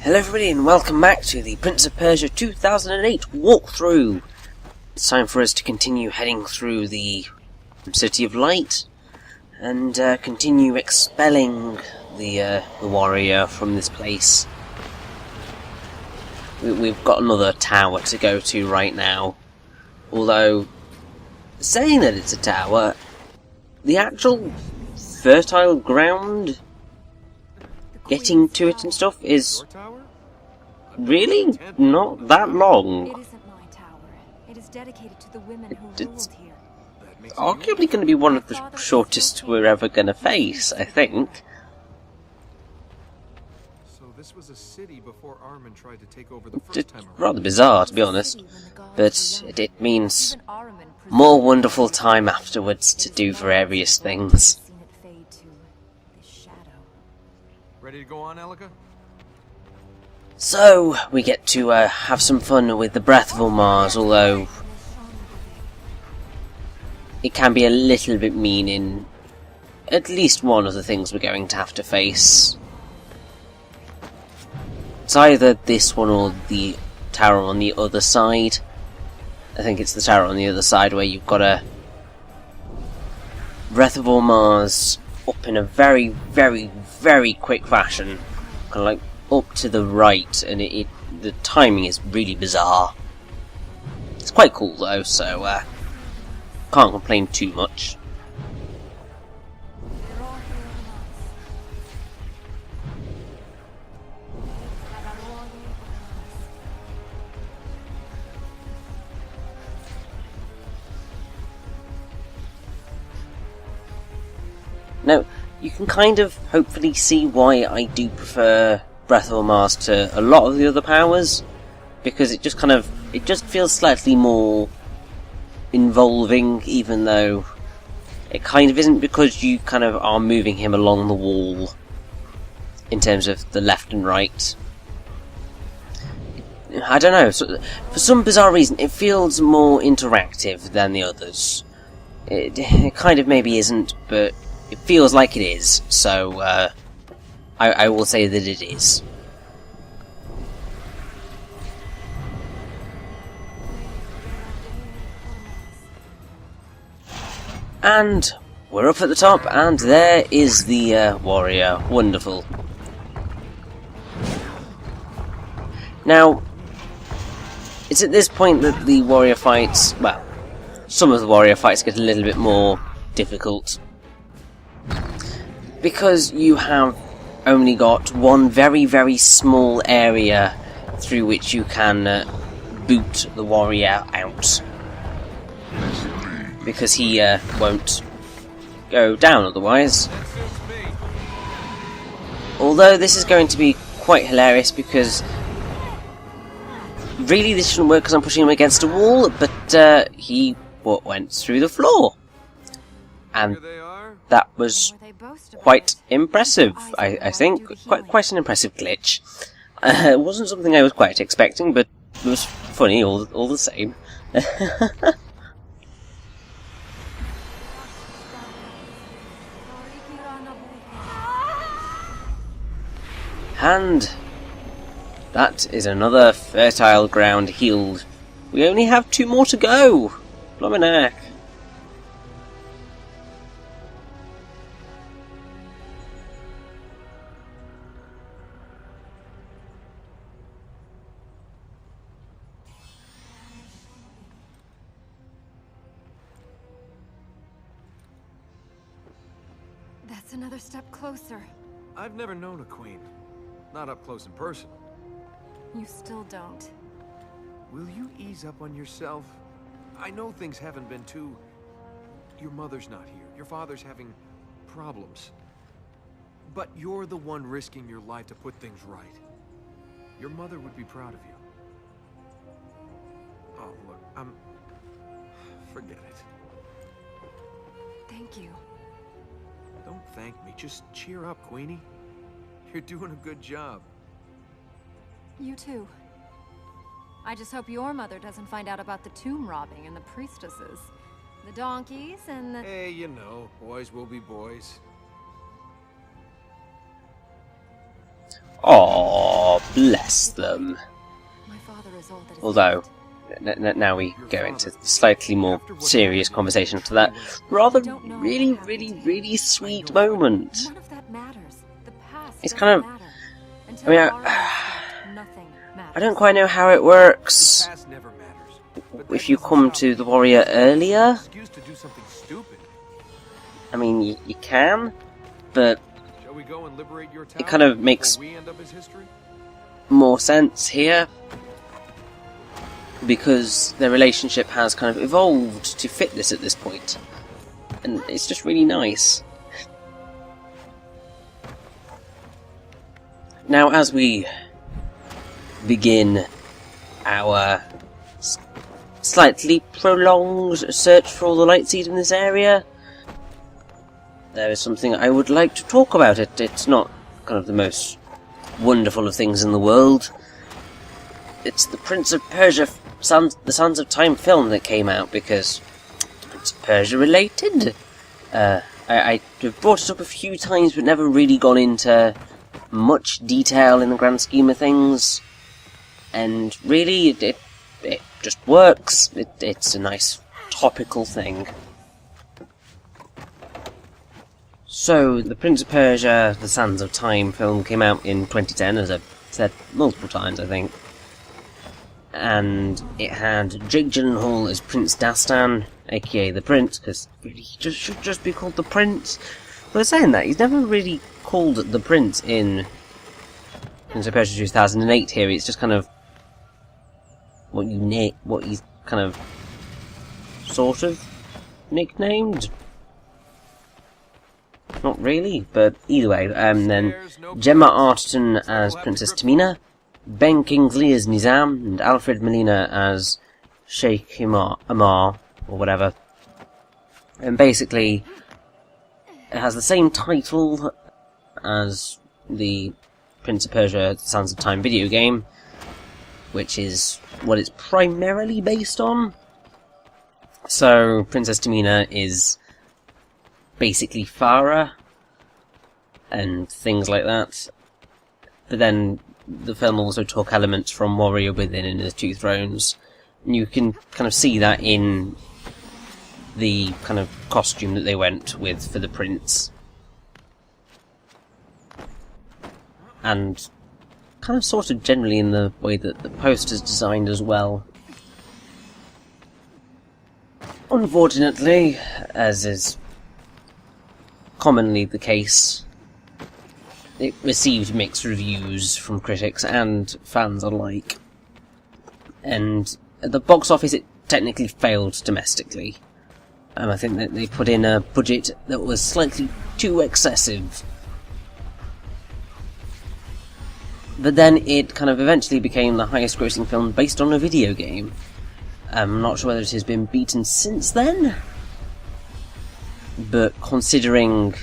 Hello everybody and welcome back to the Prince of Persia 2008 walkthrough. It's time for us to continue heading through the City of Light and continue expelling the warrior from this place. We've got another tower to go to right now, although saying that it's a tower, the actual fertile ground getting to it and stuff is really not that long. It isn't my tower. It is dedicated to the women who ruled here. Arguably going to be one of the shortest we're ever going to face, I think. So this was a city before Armin tried to take over the first time around. Rather bizarre, to be honest, but it means more wonderful time afterwards to do various things. Ready to go on, Elika? So, we get to have some fun with the Breath of Mars, although it can be a little bit mean in at least one of the things we're going to have to face. It's either this one or the tower on the other side. I think it's the tower on the other side where you've got a Breath of Mars up in a very, very, very quick fashion, kind of like up to the right, and the timing is really bizarre. It's quite cool though, so can't complain too much. Now, you can kind of hopefully see why I do prefer Breath of Mars to a lot of the other powers, because it just feels slightly more involving, even though it kind of isn't, because you kind of are moving him along the wall in terms of the left and right. I don't know, for some bizarre reason it feels more interactive than the others. It kind of maybe isn't, but it feels like it is, so I will say that it is. And we're up at the top, and there is the warrior. Wonderful. Now, it's at this point that the warrior fights, well, some of the warrior fights get a little bit more difficult, because you have only got one very, very small area through which you can boot the warrior out, because he won't go down otherwise. Although this is going to be quite hilarious, because really this shouldn't work because I'm pushing him against a wall, but he went through the floor, and that was quite impressive. I think quite an impressive glitch. It wasn't something I was quite expecting, but it was funny all the same. And that is another fertile ground healed. We only have 2 more to go. Blimey heck. That's another step closer. I've never known a queen. Not up close and personal. You still don't. Will you ease up on yourself? I know things haven't been too... Your mother's not here. Your father's having problems. But you're the one risking your life to put things right. Your mother would be proud of you. Oh, look, forget it. Thank you. Don't thank me. Just cheer up, Queenie. You're doing a good job. You too. I just hope your mother doesn't find out about the tomb robbing and the priestesses. The donkeys and the... Hey, you know, boys will be boys. Aww, bless them. My father is all that is Although, left. now we go into slightly more serious conversation after that rather really sweet moment. None of that matters. The past It's doesn't kind of- matter. I Until mean, Laura is dead, nothing matters. I don't quite know how it works. The past never matters. But that If you doesn't come stop to the you. warrior earlier, Excuse to do something stupid. I mean, you can, but Shall we go and liberate your town? it kind of makes before we end up as history? more sense here, because their relationship has kind of evolved to fit this at this point, and it's just really nice. Now, as we begin our slightly prolonged search for all the light seed in this area, there is something I would like to talk about. It's not kind of the most wonderful of things in the world. It's the Prince of Persia, the Sons of Time film that came out, because it's Prince of Persia related. I've brought it up a few times, but never really gone into much detail in the grand scheme of things. And really, it just works. It's a nice topical thing. So, the Prince of Persia, the Sands of Time film came out in 2010, as I've said multiple times, I think. And it had Jake Gyllenhaal as Prince Dastan, aka the Prince, because really he should just be called the Prince. But saying that, he's never really called the Prince in Prince of Persia 2008 here. It's just kind of what he's kind of sort of nicknamed. Not really, but either way. Then Gemma Arterton as Princess Tamina, Ben Kingsley as Nizam, and Alfred Molina as Sheikh Amar, or whatever. And basically, it has the same title as the Prince of Persia Sands of Time video game, which is what it's primarily based on. So, Princess Tamina is basically Farah and things like that. But then the film also took elements from Warrior Within and The Two Thrones. And you can kind of see that in the kind of costume that they went with for the prince. And kind of sort of generally in the way that the poster's designed as well. Unfortunately, as is commonly the case, it received mixed reviews from critics and fans alike. And at the box office it technically failed domestically. I think that they put in a budget that was slightly too excessive. But then it kind of eventually became the highest grossing film based on a video game. I'm not sure whether it has been beaten since then, but considering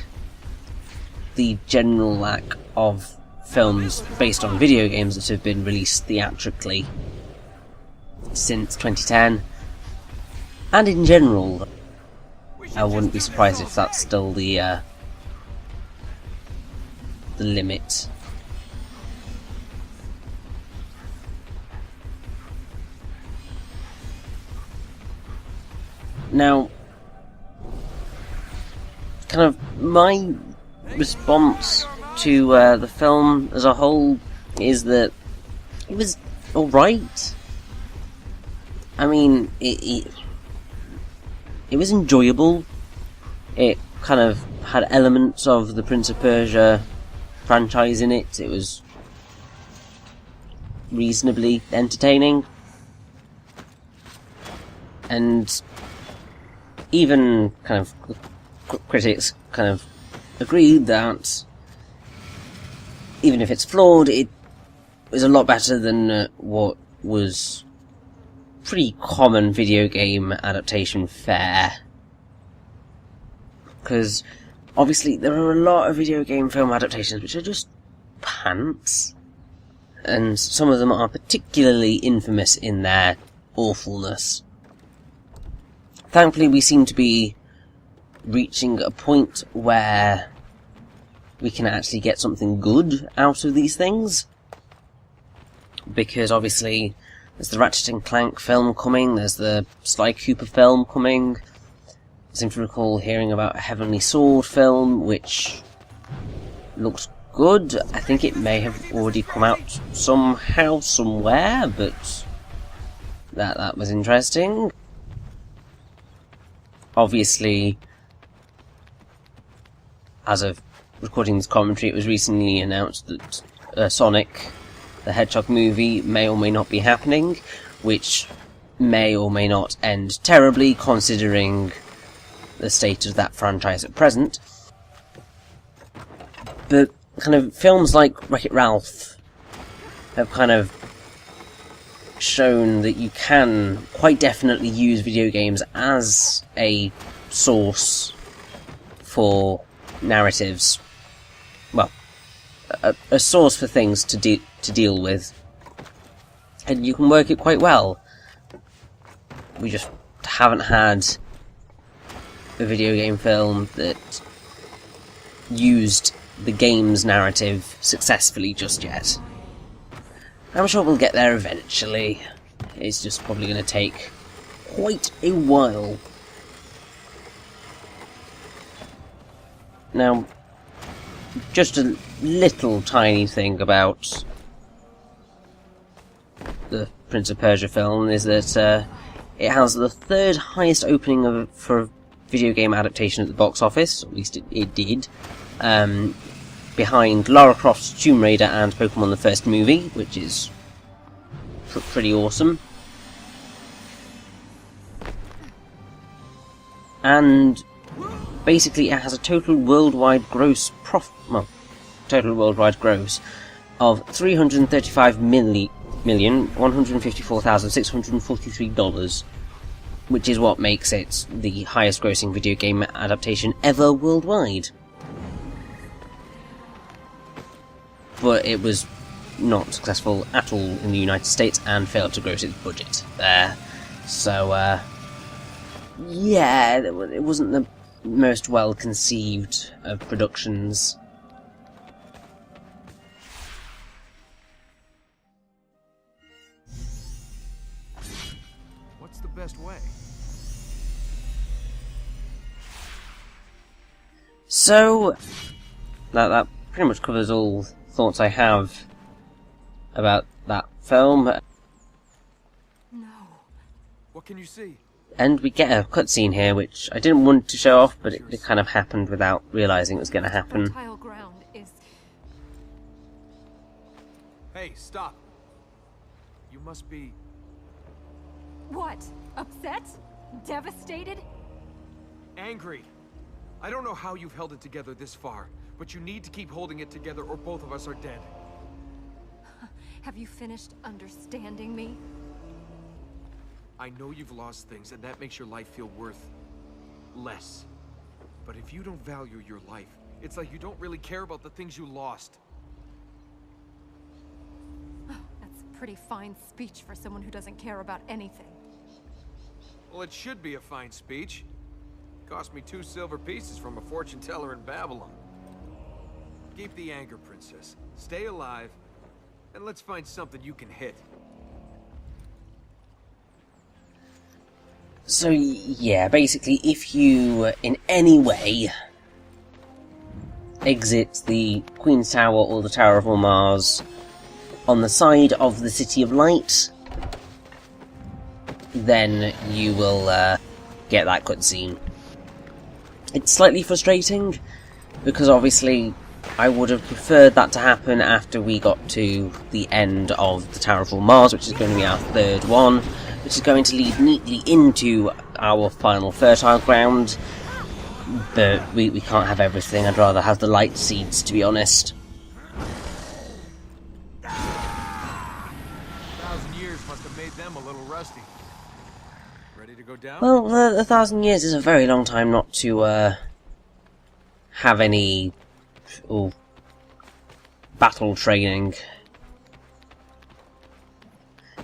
the general lack of films based on video games that have been released theatrically since 2010, and in general, I wouldn't be surprised if that's still the limit. Now, kind of my response to the film as a whole is that it was alright. I mean, it was enjoyable. It kind of had elements of the Prince of Persia franchise in it. It was reasonably entertaining. And even kind of critics kind of agreed that even if it's flawed, it was a lot better than what was pretty common video game adaptation fare. Because obviously there are a lot of video game film adaptations which are just pants, and some of them are particularly infamous in their awfulness. Thankfully, we seem to be reaching a point where we can actually get something good out of these things. because obviously there's the Ratchet and Clank film coming, there's the Sly Cooper film coming. I seem to recall hearing about a Heavenly Sword film, which looks good. I think it may have already come out somehow, somewhere, but that was interesting. Obviously, as of recording this commentary, it was recently announced that Sonic the Hedgehog movie may or may not be happening, which may or may not end terribly, considering the state of that franchise at present. But kind of films like Wreck-It Ralph have kind of shown that you can quite definitely use video games as a source for narratives. Well, a source for things to deal with, and you can work it quite well. We just haven't had a video game film that used the game's narrative successfully just yet. I'm sure we'll get there eventually. It's just probably going to take quite a while. Now, just a little tiny thing about the Prince of Persia film is that it has the third highest opening for a video game adaptation at the box office, or at least it did, behind Lara Croft's Tomb Raider and Pokemon the First Movie, which is pretty awesome. And basically it has a total worldwide gross of $335,154,643, which is what makes it the highest grossing video game adaptation ever worldwide. But it was not successful at all in the United States and failed to gross its budget there. So, yeah, it wasn't the most well-conceived of productions. What's the best way? So, that pretty much covers all thoughts I have about that film. No. What can you see? And we get a cutscene here, which I didn't want to show off, but it kind of happened without realising it was going to happen. Fertile ground is... Hey, stop! You must be... What? Upset? Devastated? angry. I don't know how you've held it together this far, but you need to keep holding it together or both of us are dead. Have you finished understanding me? I know you've lost things, and that makes your life feel worth less. But if you don't value your life, it's like you don't really care about the things you lost. That's pretty fine speech for someone who doesn't care about anything. Well, it should be a fine speech. Cost me 2 silver pieces from a fortune teller in Babylon. Keep the anger, Princess. Stay alive, and let's find something you can hit. So, yeah, basically, if you, in any way, exit the Queen's Tower or the Tower of Mars on the side of the City of Light, then you will get that cutscene. It's slightly frustrating, because obviously I would have preferred that to happen after we got to the end of the Tower of Mars, which is going to be our third one, which is going to lead neatly into our final fertile ground. But we can't have everything. I'd rather have the light seeds, to be honest. 1,000 years must have made them a little rusty. Ready to go down? Well, 1,000 years is a very long time not to have any battle training.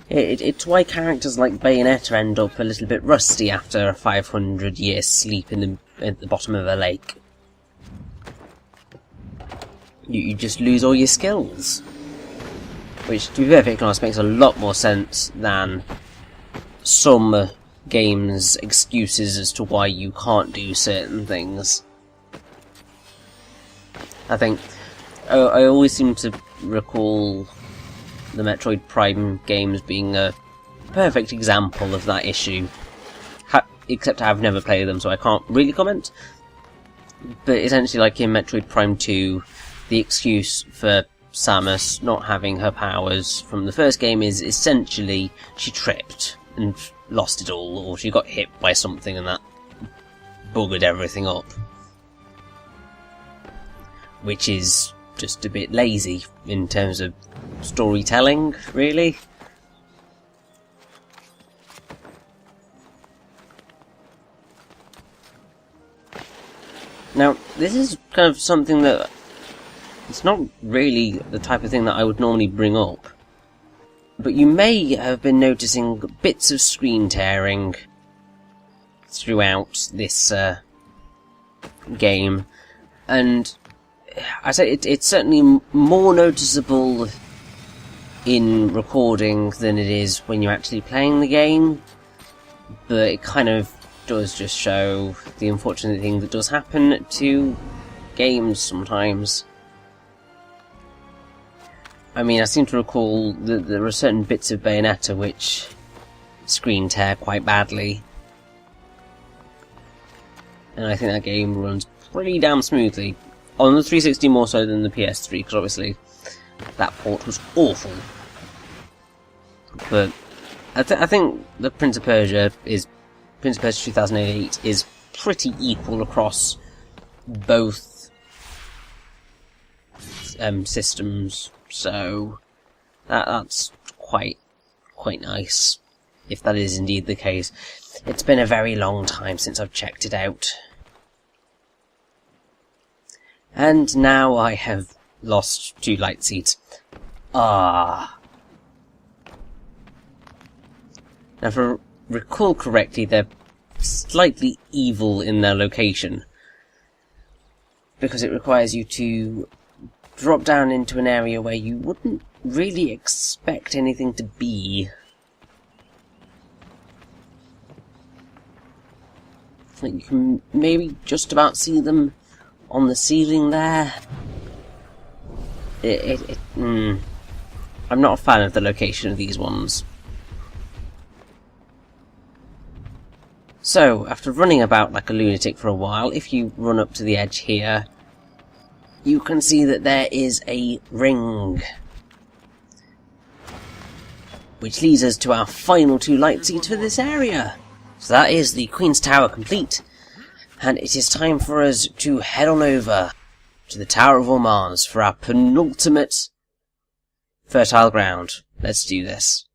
It's why characters like Bayonetta end up a little bit rusty after a 500-year sleep at the bottom of a lake. You just lose all your skills. which, to be perfectly honest, makes a lot more sense than some games' excuses as to why you can't do certain things. I think I always seem to recall the Metroid Prime games being a perfect example of that issue. Except I've never played them, so I can't really comment. But essentially, like in Metroid Prime 2, the excuse for Samus not having her powers from the first game is essentially she tripped and lost it all, or she got hit by something and that buggered everything up. Which is just a bit lazy in terms of storytelling, really. Now, this is kind of something that it's not really the type of thing that I would normally bring up, but you may have been noticing bits of screen tearing throughout this game, and I say it's certainly more noticeable in recording than it is when you're actually playing the game, but it kind of does just show the unfortunate thing that does happen to games sometimes. I mean, I seem to recall that there are certain bits of Bayonetta which screen tear quite badly, and I think that game runs pretty damn smoothly. On the 360 more so than the PS3, because obviously that port was awful. But I think the Prince of Persia 2008 is pretty equal across both systems, so that's quite nice, if that is indeed the case. It's been a very long time since I've checked it out. And now I have lost 2 light seeds. Ah. Now, if I recall correctly, they're slightly evil in their location, because it requires you to drop down into an area where you wouldn't really expect anything to be. Like, you can maybe just about see them on the ceiling there. I'm not a fan of the location of these ones. So, after running about like a lunatic for a while, if you run up to the edge here, you can see that there is a ring. Which leads us to our final 2 light seeds for this area. So that is the Queen's Tower complete, and it is time for us to head on over to the Tower of All Mars for our penultimate fertile ground. Let's do this.